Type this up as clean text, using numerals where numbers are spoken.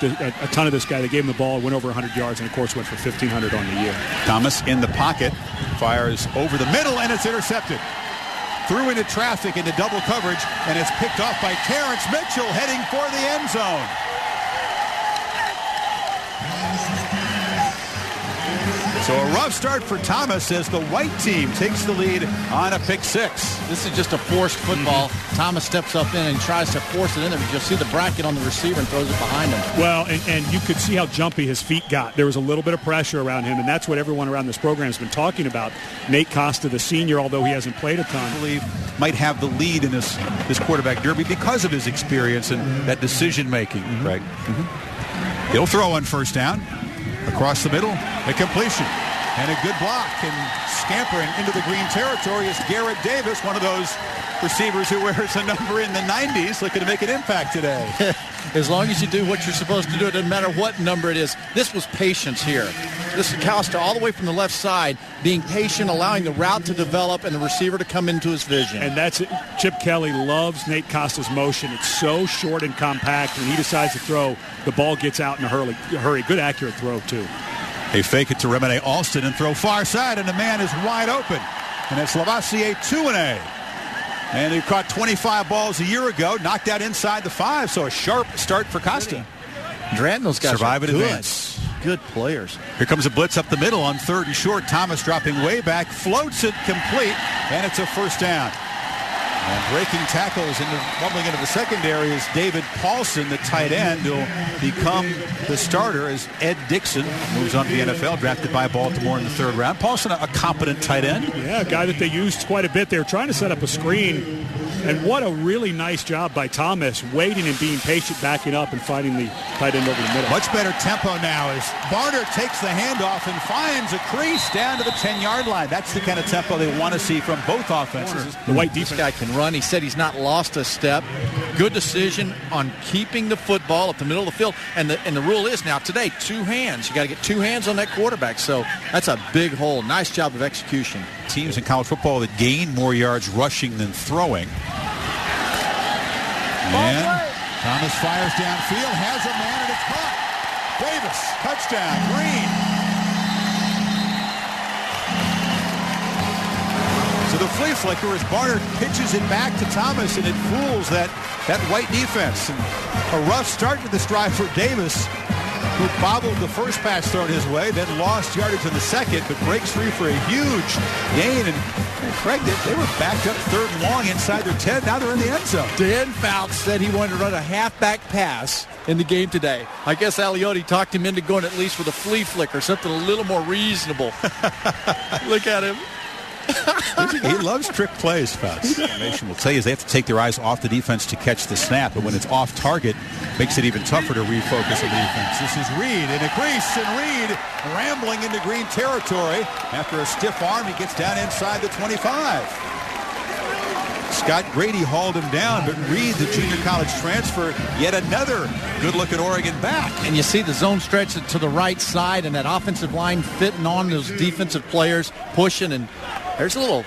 liked a ton of this guy. They gave him the ball, went over 100 yards, and of course went for 1,500 on the year. Thomas in the pocket, fires over the middle, and it's intercepted. Threw into traffic, into double coverage, and it's picked off by Terrence Mitchell heading for the end zone. So a rough start for Thomas as the white team takes the lead on a pick six. This is just a forced football. Thomas steps up in and tries to force it in there. You'll see the bracket on the receiver and throws it behind him. Well, and you could see how jumpy his feet got. There was a little bit of pressure around him, and that's what everyone around this program has been talking about. Nate Costa, the senior, although he hasn't played a ton, I believe might have the lead in this quarterback derby because of his experience and that decision-making, Greg. He'll throw on first down. Across the middle, a completion, and a good block, and scampering into the green territory is Garrett Davis, one of those receivers who wears a number in the 90s, looking to make an impact today. As long as you do what you're supposed to do, it doesn't matter what number it is. This was patience here. This is Costa all the way from the left side, being patient, allowing the route to develop and the receiver to come into his vision. And that's it. Chip Kelly loves Nate Costa's motion. It's so short and compact. When he decides to throw, the ball gets out in a hurry. Good accurate throw, too. They fake it to Remene Alston and throw far side, and the man is wide open. And it's Lavoisier 2-A. And he caught 25 balls a year ago, knocked out inside the 5, so a sharp start for Costa. Dratton, those guys survive and good. advance. Good players. Here comes a blitz up the middle on 3rd and short. Thomas dropping way back, floats it complete, and it's a first down. And breaking tackles bubbling into the secondary is David Paulson, the tight end, who'll become the starter as Ed Dixon moves on to the NFL, drafted by Baltimore in the 3rd round. Paulson, a competent tight end. Yeah, a guy that they used quite a bit. They were trying to set up a screen. And what a really nice job by Thomas, waiting and being patient, backing up and finding the tight end over the middle. Much better tempo now as Barner takes the handoff and finds a crease down to the 10-yard line. That's the kind of tempo they want to see from both offenses. The white defense guy can run. He said he's not lost a step. Good decision on keeping the football up the middle of the field. And the rule is now today, 2 hands. You got to get 2 hands on that quarterback. So that's a big hole. Nice job of execution. Teams in college football that gain more yards rushing than throwing. And Thomas fires downfield, has a man, and it's caught. Davis, touchdown, Green. So the flea flicker as Barner pitches it back to Thomas, and it fools that white defense. And a rough start to this drive for Davis, who bobbled the first pass thrown his way, then lost yardage in the second, but breaks free for a huge gain. And Craig, they were backed up 3rd and long inside their 10. Now they're in the end zone. Dan Fouts said he wanted to run a halfback pass in the game today. I guess Aliotti talked him into going at least with a flea flicker, something a little more reasonable. Look at him. He loves trick plays, Fouts. Nation will tell you they have to take their eyes off the defense to catch the snap, but when it's off target, makes it even tougher to refocus on the defense. This is Reed in a crease, and Reed rambling into green territory. After a stiff arm, he gets down inside the 25. Scott Grady hauled him down, but Reed, the junior college transfer, yet another good-looking Oregon back. And you see the zone stretch to the right side, and that offensive line fitting on those defensive players, pushing, and there's a little